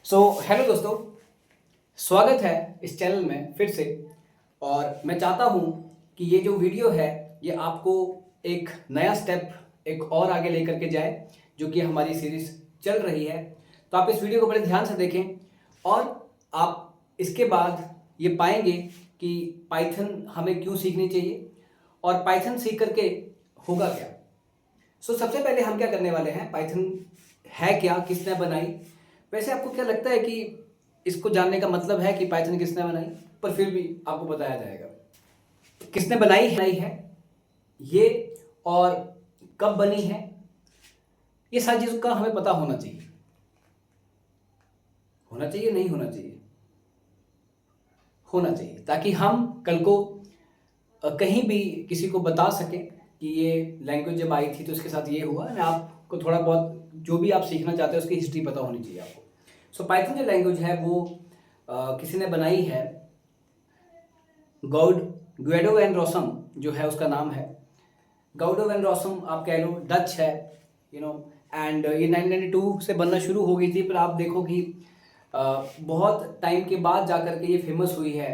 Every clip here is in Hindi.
हेलो दोस्तों, स्वागत है इस चैनल में फिर से। और मैं चाहता हूँ कि ये जो वीडियो है ये आपको एक नया स्टेप एक और आगे लेकर के जाए, जो कि हमारी सीरीज चल रही है। तो आप इस वीडियो को बड़े ध्यान से देखें और आप इसके बाद ये पाएंगे कि पाइथन हमें क्यों सीखनी चाहिए और पाइथन सीख करके होगा क्या। सबसे पहले हम क्या करने वाले हैं, पाइथन है क्या, किसने बनाई। वैसे आपको क्या लगता है कि इसको जानने का मतलब है कि पाइथन किसने बनाई, पर फिर भी आपको बताया जाएगा किसने बनाई है ये, और कब बनी है। ये सारी चीज़ों का हमें पता होना चाहिए। होना चाहिए, नहीं होना चाहिए, होना चाहिए, ताकि हम कल को कहीं भी किसी को बता सकें कि ये लैंग्वेज जब आई थी तो इसके साथ ये हुआ। मैं आपको थोड़ा बहुत जो भी आप सीखना चाहते हैं उसकी हिस्ट्री पता होनी चाहिए आपको। पाइथन जो लैंग्वेज है वो किसी ने बनाई है, गॉड ग्वेडो वैन रॉसम जो है उसका नाम है। गाउडो वैन रॉसम आप कह लो, डच है, एंड ये 1992 से बनना शुरू हो गई थी। पर आप देखो कि बहुत टाइम के बाद जा कर के ये फेमस हुई है।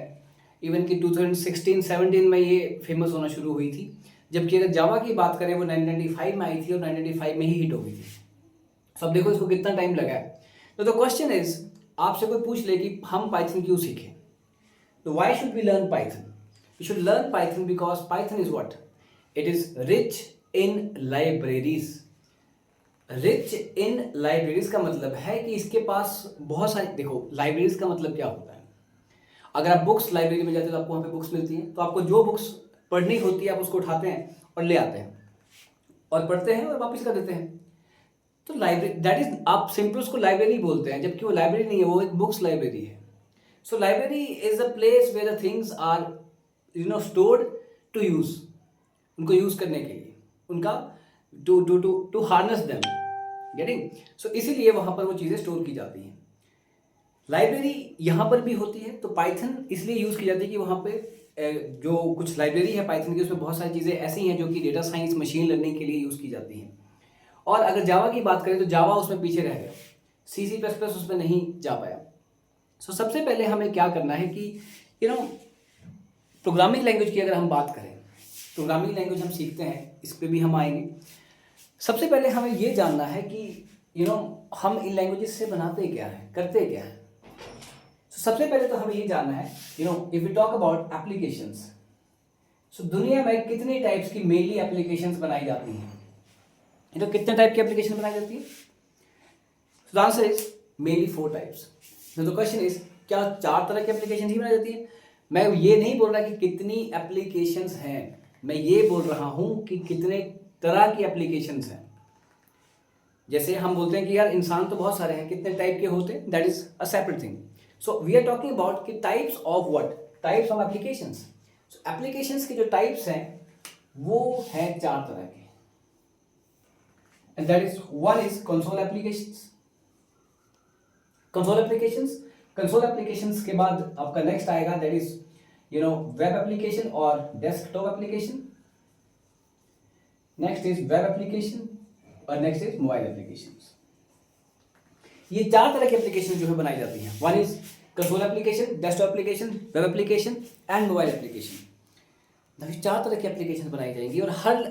इवन कि 2016-17 में ये फेमस होना शुरू हुई थी। जबकि अगर जावा की बात करें वो 1995 में आई थी और 1995 में ही हिट हो गई थी। अब देखो इसको कितना टाइम लगा है। तो द क्वेश्चन इज, आपसे कोई पूछ ले कि हम पाइथन क्यों सीखें, तो why should we learn Python? We should learn Python because Python is what, it is rich in libraries. Rich in libraries का मतलब है कि इसके पास बहुत सारी, देखो लाइब्रेरीज का मतलब क्या होता है। अगर आप बुक्स लाइब्रेरी में जाते हैं तो आपको वहाँ पे बुक्स मिलती हैं, तो आपको जो बुक्स पढ़नी होती है आप उसको उठाते हैं और ले आते हैं और पढ़ते हैं और वापस कर देते हैं। तो लाइब्रेरी दैट इज, आप सिंपल उसको लाइब्रेरी बोलते हैं, जबकि वो लाइब्रेरी नहीं है, वो एक बुक्स लाइब्रेरी है। Library is a place where the things are stored to use, उनको यूज करने के लिए, उनका टू हार्नेस देम, गेटिंग। इसीलिए वहां पर वो चीजें स्टोर की जाती हैं। लाइब्रेरी यहाँ पर भी होती है, तो पाइथन इसलिए यूज की जाती है कि वहां पे जो कुछ लाइब्रेरी है पाइथन की उसमें बहुत सारी चीजें ऐसी हैं जो कि डेटा साइंस मशीन लर्निंग के लिए यूज की जाती हैं। और अगर जावा की बात करें तो जावा उसमें पीछे रह गया, C++ उसमें नहीं जा पाया। सबसे पहले हमें क्या करना है कि प्रोग्रामिंग लैंग्वेज की अगर हम बात करें, प्रोग्रामिंग लैंग्वेज हम सीखते हैं, इस पर भी हम आएंगे। सबसे पहले हमें ये जानना है कि हम इन लैंग्वेजेस से बनाते क्या है, करते क्या है। सबसे पहले तो हमें ये जानना है, if we talk about applications, दुनिया में कितने टाइप्स की मेनली एप्लीकेशंस बनाई जाती हैं। कितने टाइप की एप्लीकेशन बनाई जाती है? The answer is mainly 4 types. तो क्वेश्चन इज, क्या 4 तरह की एप्लीकेशन ही बनाई जाती है? मैं ये नहीं बोल रहा कि कितनी एप्लीकेशंस हैं, मैं ये बोल रहा हूं कि कितने तरह की एप्लीकेशंस हैं। जैसे हम बोलते हैं कि यार इंसान तो बहुत सारे हैं, कितने टाइप के होते हैं, that is a separate thing. We are talking about कि types of what, types of applications. Applications के जो टाइप्स हैं वो हैं 4 तरह के, and that is, one is console applications. Console applications के बाद आपका नेक्स्ट आएगा दैट इज वेब एप्लीकेशन और desktop application. Next is web application और नेक्स्ट इज मोबाइल एप्लीकेशंस। ये 4 तरह की एप्लीकेशन जो है बनाई जाती हैं। One is console application, desktop application, web application and mobile application. 4 तरह की एप्लीकेशन बनाई जाएंगी और हर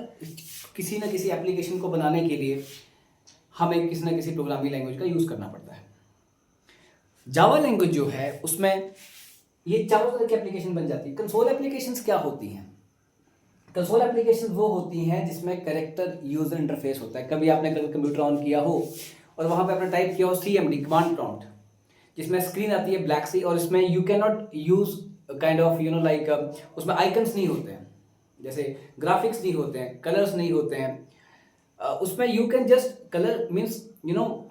किसी न किसी एप्लीकेशन को बनाने के लिए हमें किसी न किसी प्रोग्रामिंग लैंग्वेज का यूज करना पड़ता है। जावा लैंग्वेज जो है उसमें ये 4 तरह की एप्लीकेशन बन जाती है। कंसोल एप्लीकेशंस क्या होती हैं? कंसोल एप्लीकेशन वो होती हैं जिसमें कैरेक्टर यूजर इंटरफेस होता है। कभी आपने कंप्यूटर ऑन किया हो और वहां पे आपने टाइप किया हो CMD, कमांड प्रॉम्प्ट, जिसमें स्क्रीन आती है ब्लैक सी, और इसमें you can not use kind of like, उसमें आइकन्स नहीं होते हैं, जैसे ग्राफिक्स नहीं होते हैं, कलर्स नहीं होते हैं। उसमें you can just, colour means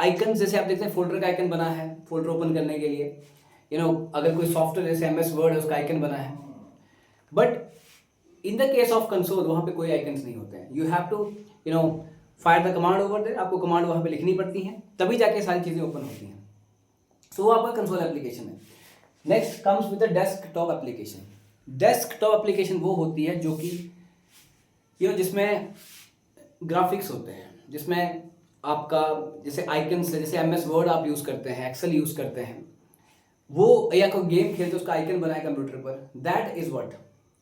icon, जैसे आप देखते हैं फोल्डर का आइकन बना है फोल्डर ओपन करने के लिए, अगर कोई सॉफ्टवेयर जैसे MS वर्ड है उसका आइकन बना है। But in the case of console वहां पे कोई आइकन्स नहीं होते हैं। You have to fire the command over there, आपको कमांड वहां पे लिखनी पड़ती है तभी जाके सारी चीजें ओपन होती हैं। वो आपका कंसोल एप्लीकेशन है। Next comes with the desktop application. Desktop application वो होती है जो कि जिसमें ग्राफिक्स होते हैं, जिसमें आपका जैसे आइकन्स है, जैसे MS वर्ड आप यूज़ करते हैं, एक्सेल यूज़ करते हैं, वो या कोई गेम खेलते उसका आइकन बनाए कंप्यूटर पर, that is what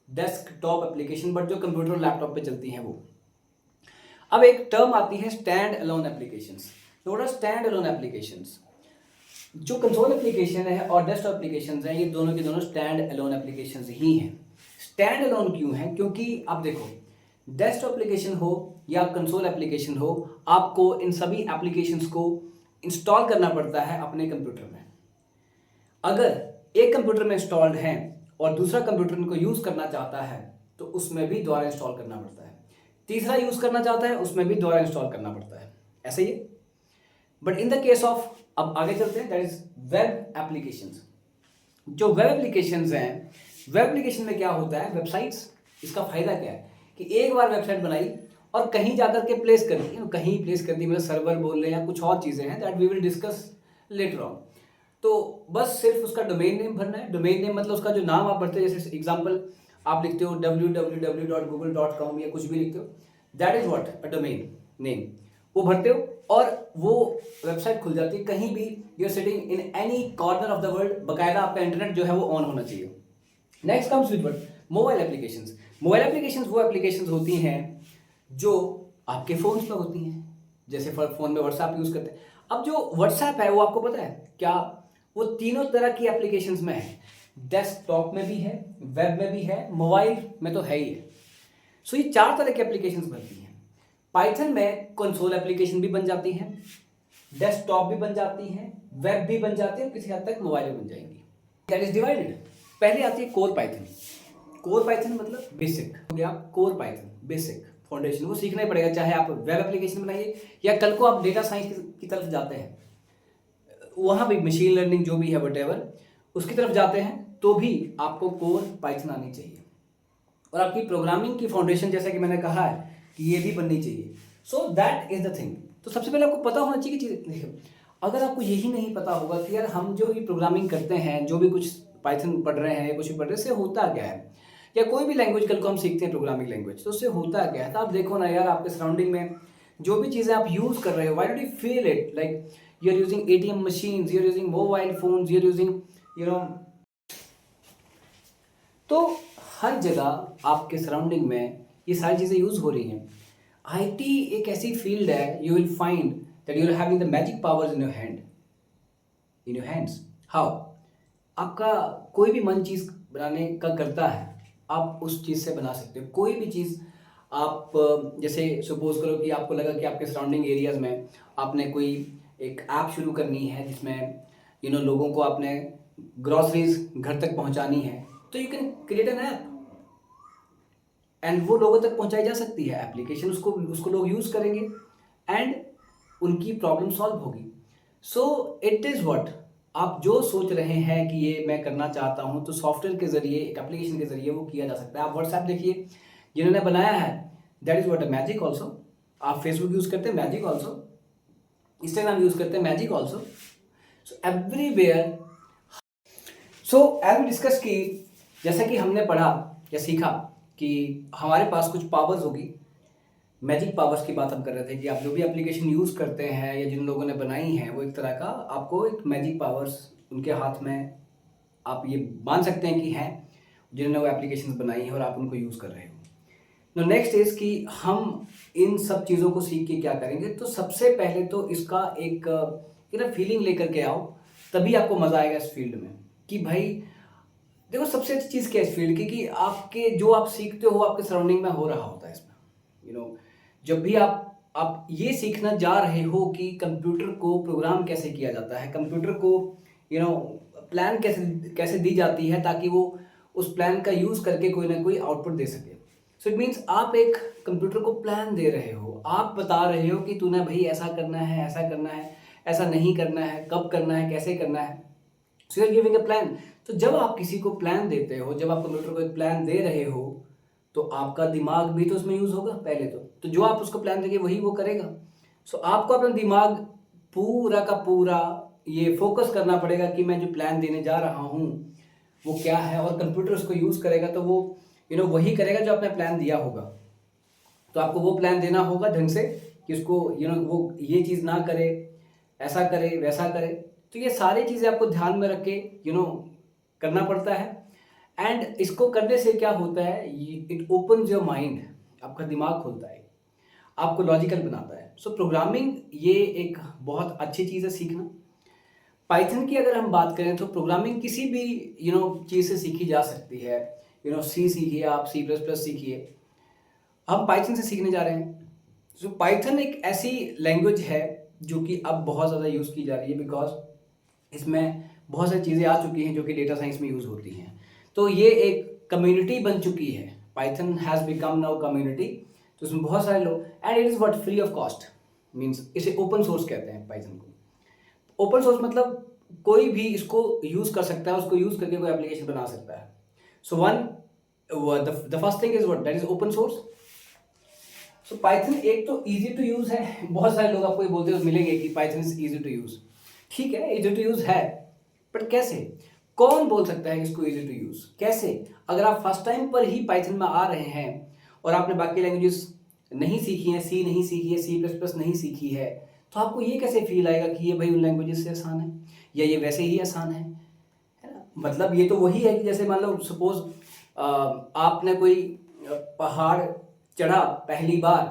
desktop application, but जो कंप्यूटर और लैपटॉप पे चलती हैं वो। अब एक टर्म आती है stand alone applications. What are stand alone applications? जो कंसोल एप्लीकेशन है और डेस्कटॉप एप्लीकेशंस हैं, ये दोनों के दोनों स्टैंड अलोन एप्लीकेशंस ही हैं। स्टैंड अलोन क्यों है? क्योंकि आप देखो, डेस्कटॉप एप्लीकेशन हो या कंसोल एप्लीकेशन हो, आपको इन सभी एप्लीकेशंस को इंस्टॉल करना पड़ता है अपने कंप्यूटर में। अगर एक कंप्यूटर में इंस्टॉल्ड है और दूसरा कंप्यूटर इनको यूज़ करना चाहता है तो उसमें भी दोबारा इंस्टॉल करना पड़ता है। तीसरा यूज़ करना चाहता है उसमें भी दोबारा इंस्टॉल करना पड़ता है। ऐसा ही है। But in the case of, अब आगे चलते हैं, दैट इज वेब एप्लीकेशंस। जो वेब एप्लीकेशंस हैं, वेब एप्लीकेशन में क्या होता है, वेबसाइट्स, इसका फायदा क्या है कि एक बार वेबसाइट बनाई और कहीं जाकर के प्लेस कर दी, कहीं प्लेस कर दी, मतलब सर्वर बोल रहे हैं या कुछ और चीज़ें हैं, that we will discuss later on. तो बस सिर्फ उसका डोमेन नेम भरना है। डोमेन नेम मतलब उसका जो नाम आप भरते हो, जैसे एग्जांपल आप लिखते हो www.google.com या कुछ भी लिखते हो, that is what a domain name. वो भरते हो और वो वेबसाइट खुल जाती है कहीं भी, you are sitting in any corner of the world. बाकायदा आपका इंटरनेट जो है वो ऑन होना चाहिए। Next comes with what, mobile applications. Mobile applications वो एप्लीकेशंस होती हैं जो आपके फ़ोन पे होती हैं, जैसे फ़ोन में व्हाट्सएप यूज़ करते हैं। अब जो व्हाट्सएप है वो आपको पता है क्या, वो तीनों तरह की एप्लीकेशंस में है। डेस्कटॉप में भी है, वेब में भी है, मोबाइल में तो है ही है। सो ये 4 तरह की एप्लीकेशंस बनती हैं। पाइथन में कंसोल एप्लीकेशन भी बन जाती हैं, डेस्कटॉप भी बन जाती हैं, वेब भी बन जाती है, किसी हद तक मोबाइल भी बन जाएंगी। That is divided. पहले आती है कोर पाइथन। कोर पाइथन मतलब बेसिक हो गया। कोर पाइथन बेसिक फाउंडेशन, वो सीखना ही पड़ेगा, चाहे आप वेब एप्लीकेशन बनाइए या कल को आप डेटा साइंस की तरफ जाते हैं, वहाँ भी मशीन लर्निंग जो भी है वटेवर उसकी तरफ जाते हैं, तो भी आपको कोर पाइथन आनी चाहिए। और आपकी प्रोग्रामिंग की फाउंडेशन, जैसा कि मैंने कहा है कि ये भी बननी चाहिए। So that is the thing. तो सबसे पहले आपको पता होना चाहिए कि चीज़ देखिए, अगर आपको यही नहीं पता होगा कि यार हम जो भी प्रोग्रामिंग करते हैं, जो भी कुछ पाइथन पढ़ रहे हैं या कुछ भी पढ़ रहे हैं, इससे होता क्या है, या कोई भी लैंग्वेज कल को हम सीखते हैं प्रोग्रामिंग लैंग्वेज, तो उससे होता क्या है। तो आप देखो ना यार, आपके सराउंडिंग में जो भी चीज़ें आप यूज़ कर रहे हो, why do you feel it like you are using ATM machines, you are using mobile phones, you are using you know, तो हर जगह आपके सराउंडिंग में ये सारी चीज़ें यूज़ हो रही हैं। IT एक ऐसी फील्ड है, you will find that you are having the magic powers in your hand, in your hands. How? आपका कोई भी मन चीज़ बनाने का करता है, आप उस चीज़ से बना सकते हो कोई भी चीज़। आप जैसे सपोज करो कि आपको लगा कि आपके सराउंडिंग एरियाज़ में आपने कोई एक ऐप शुरू करनी है जिसमें लोगों को आपने ग्रॉसरीज घर तक पहुंचानी है, तो you can create an app and वो लोगों तक पहुंचाई जा सकती है एप्लीकेशन, उसको उसको लोग यूज़ करेंगे एंड उनकी प्रॉब्लम सॉल्व होगी। सो इट इज़ व्हाट, आप जो सोच रहे हैं कि ये मैं करना चाहता हूँ, तो सॉफ्टवेयर के ज़रिए, एक एप्लीकेशन के ज़रिए वो किया जा सकता है। आप व्हाट्सएप देखिए, जिन्होंने बनाया है, that is what a magic also. आप फेसबुक यूज़ करते हैं, मैजिक ऑल्सो। इंस्टाग्राम यूज़ करते हैं, magic also. So everywhere. So as we discuss की, जैसा कि हमने पढ़ा या सीखा कि हमारे पास कुछ पावर्स होगी, मैजिक पावर्स की बात हम कर रहे थे कि आप जो भी एप्लीकेशन यूज़ करते हैं या जिन लोगों ने बनाई हैं, वो एक तरह का आपको एक मैजिक पावर्स उनके हाथ में, आप ये मान सकते हैं कि हैं, जिन्होंने वो एप्लीकेशन बनाई हैं और आप उनको यूज़ कर रहे हो। नो नेक्स्ट इज़ कि हम इन सब चीज़ों को सीख के क्या करेंगे। तो सबसे पहले तो इसका एक फीलिंग लेकर के आओ, तभी आपको मज़ा आएगा इस फील्ड में। कि भाई देखो, सबसे अच्छी चीज़ क्या है इस फील्ड की, कि आपके जो आप सीखते हो आपके सराउंडिंग में हो रहा होता है इसमें। जब भी आप ये सीखना जा रहे हो कि कंप्यूटर को प्रोग्राम कैसे किया जाता है, कंप्यूटर को प्लान कैसे कैसे दी जाती है ताकि वो उस प्लान का यूज़ करके कोई ना कोई आउटपुट दे सके। सो इट मीन्स आप एक कंप्यूटर को प्लान दे रहे हो, आप बता रहे हो कि तूने भाई ऐसा करना है, ऐसा करना है, ऐसा नहीं करना है, कब करना है, कैसे करना है। So you are giving a plan. तो जब आप किसी को प्लान देते हो, जब आप कंप्यूटर को एक प्लान दे रहे हो, तो आपका दिमाग भी तो उसमें यूज़ होगा पहले तो जो आप उसको प्लान देंगे वही वो करेगा। सो आपको अपना दिमाग पूरा का पूरा ये फोकस करना पड़ेगा कि मैं जो प्लान देने जा रहा हूँ वो क्या है, और कंप्यूटर उसको यूज़ करेगा तो वो वही करेगा जो आपने प्लान दिया होगा। तो आपको वो प्लान देना होगा ढंग से, कि उसको वो ये चीज़ ना करे, ऐसा करे, वैसा करे। तो ये सारी चीज़ें आपको ध्यान में रख के करना पड़ता है। एंड इसको करने से क्या होता है, इट ओपन्स योर माइंड, आपका दिमाग खुलता है, आपको लॉजिकल बनाता है। सो प्रोग्रामिंग ये एक बहुत अच्छी चीज़ है सीखना। पाइथन की अगर हम बात करें तो प्रोग्रामिंग किसी भी चीज़ से सीखी जा सकती है। सी सीखिए, आप सी प्लस प्लस सीखिए, हम पाइथन से सीखने जा रहे हैं। सो पाइथन एक ऐसी लैंग्वेज है जो कि अब बहुत ज़्यादा यूज़ की जा रही है, बिकॉज इसमें बहुत सारी चीज़ें आ चुकी हैं जो कि डेटा साइंस में यूज़ होती हैं। तो ये एक कम्युनिटी बन चुकी है, Python has become now community. तो इसमें बहुत सारे लोग, and it is what free of cost, means इसे ओपन सोर्स कहते हैं पाइथन को। ओपन सोर्स मतलब कोई भी इसको यूज़ कर सकता है, उसको यूज़ करके कोई एप्लीकेशन बना सकता है। So the first thing is what, that is open source. So Python एक तो इजी टू यूज़ है, बहुत सारे लोग आपको ये बोलते हुए मिलेंगे कि Python is easy to use. ठीक है, इजी टू यूज़ है, बट कैसे, कौन बोल सकता है इसको इजी टू यूज़, कैसे? अगर आप फर्स्ट टाइम पर ही पाइथन में आ रहे हैं और आपने बाकी लैंग्वेजेस नहीं सीखी हैं, सी नहीं सीखी है, सी प्लस प्लस नहीं सीखी है, तो आपको ये कैसे फील आएगा कि ये भाई उन लैंग्वेजेस से आसान है या ये वैसे ही आसान है ना? मतलब ये तो वही है कि जैसे मान लो सपोज आपने कोई पहाड़ चढ़ा पहली बार,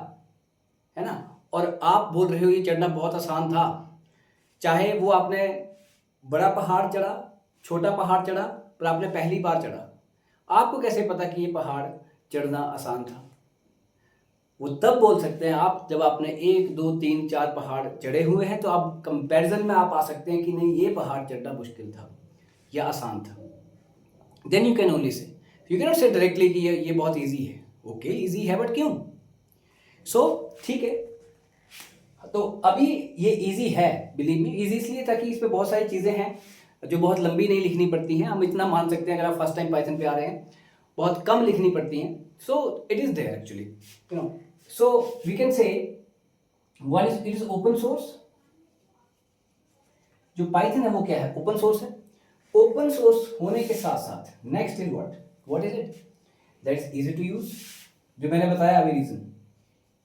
है ना, और आप बोल रहे हो ये चढ़ना बहुत आसान था। चाहे वो आपने बड़ा पहाड़ चढ़ा, छोटा पहाड़ चढ़ा, पर आपने पहली बार चढ़ा, आपको कैसे पता कि ये पहाड़ चढ़ना आसान था? वो तब बोल सकते हैं आप जब आपने 1 2 3 4 पहाड़ चढ़े हुए हैं, तो आप कंपैरिजन में आप आ सकते हैं कि नहीं ये पहाड़ चढ़ना मुश्किल था या आसान था। Then you can only say, you can not से डायरेक्टली कि ये बहुत ईजी है। ओके, ईजी है बट क्यों? सो ठीक है, तो अभी ये इजी है, बिलीव मी, इजी इसलिए ताकि इस पे बहुत सारी चीज़ें हैं जो बहुत लंबी नहीं लिखनी पड़ती हैं। हम इतना मान सकते हैं अगर आप फर्स्ट टाइम पाइथन पे आ रहे हैं, बहुत कम लिखनी पड़ती हैं। So it is there actually, so we can say one is it is open source. जो पाइथन है वो क्या है, ओपन सोर्स है। ओपन सोर्स होने के साथ साथ next is what is it, that is easy to use. जो मैंने बताया अभी reason,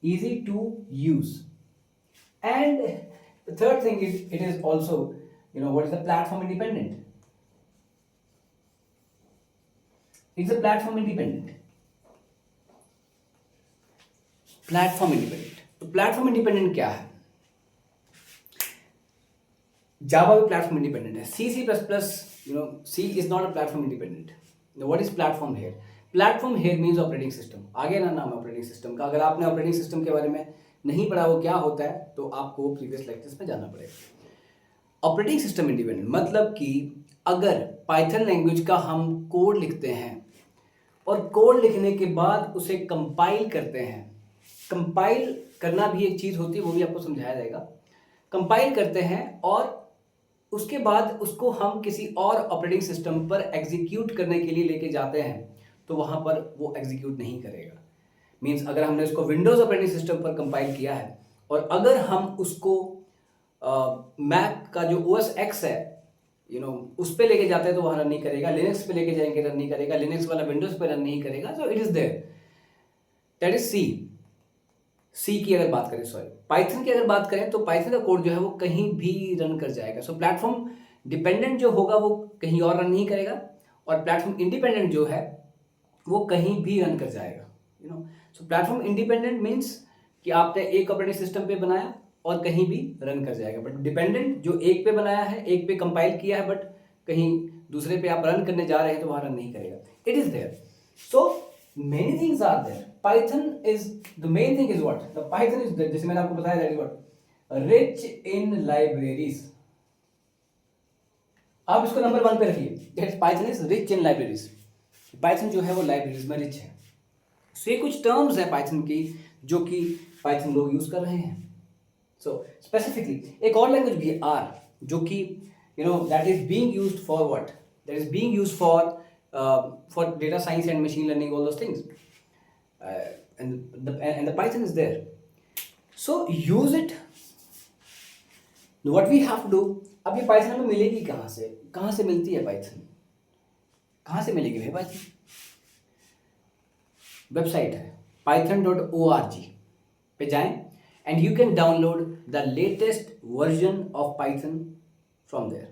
easy to use, and the third thing is it is also what is the platform independent. It's a platform independent, platform independent। तो platform independent क्या है? जावा भी प्लेटफॉर्म इंडिपेंडेंट है, C plus plus C is not a platform independent. What is platform here? Platform here means operating system, आगे ना नाम ऑपरेटिंग सिस्टम का। अगर आपने ऑपरेटिंग सिस्टम के बारे में नहीं पढ़ा वो क्या होता है, तो आपको प्रीवियस लेक्चर्स में जाना पड़ेगा। ऑपरेटिंग सिस्टम इंडिपेंडेंट मतलब कि अगर पाइथन लैंग्वेज का हम कोड लिखते हैं और कोड लिखने के बाद उसे कंपाइल करते हैं, कंपाइल करना भी एक चीज़ होती है, वो भी आपको समझाया जाएगा। कंपाइल करते हैं और उसके बाद उसको हम किसी और ऑपरेटिंग सिस्टम पर एग्जीक्यूट करने के लिए लेके जाते हैं, तो वहाँ पर वो एग्जीक्यूट नहीं करेगा। मीन्स अगर हमने उसको विंडोज़ ऑपरेटिंग सिस्टम पर कंपाइल किया है और अगर हम उसको मैक का जो OS X है उस पर लेके जाते हैं तो वहाँ रन नहीं करेगा। लिनक्स पे लेके जाएंगे रन नहीं करेगा, लिनक्स वाला विंडोज़ पे रन नहीं करेगा। So it is there, that is C की अगर बात करें, सॉरी पाइथन की अगर बात करें, तो पाइथन का कोड जो है वो कहीं भी रन कर जाएगा। सो प्लेटफॉर्म डिपेंडेंट जो होगा वो कहीं और रन नहीं करेगा, और प्लेटफॉर्म इंडिपेंडेंट जो है वो कहीं भी रन कर जाएगा। सो प्लेटफॉर्म इंडिपेंडेंट मीन्स कि आपने एक ऑपरेटिंग सिस्टम पे बनाया और कहीं भी रन कर जाएगा। बट डिपेंडेंट जो एक पे बनाया है, एक पे कंपाइल किया है, बट कहीं दूसरे पे आप रन करने जा रहे हैं तो वहाँ रन नहीं करेगा। It is there. So many things are there. Python is the main thing is what? The Python is जैसे मैंने आपको बताया that is what? Rich in libraries. आप इसको नंबर 1 पे रखिए। That Python is rich in libraries. Python जो है वो लाइब्रेरीज में रिच है। So ये कुछ टर्म्स हैं Python की जो कि Python लोग यूज कर रहे हैं। So specifically एक और लैंग्वेज भी है R, जो कि that is being used for what? That is being used for data science and machine learning, all those things, and the Python is there. So use it. What we have to do, अब ये Python हमें मिलेगी कहाँ से मिलती है Python? कहाँ से मिलेगी भाई Python? वेबसाइट है python.org पे जाएं, and you can download the latest version of Python from there.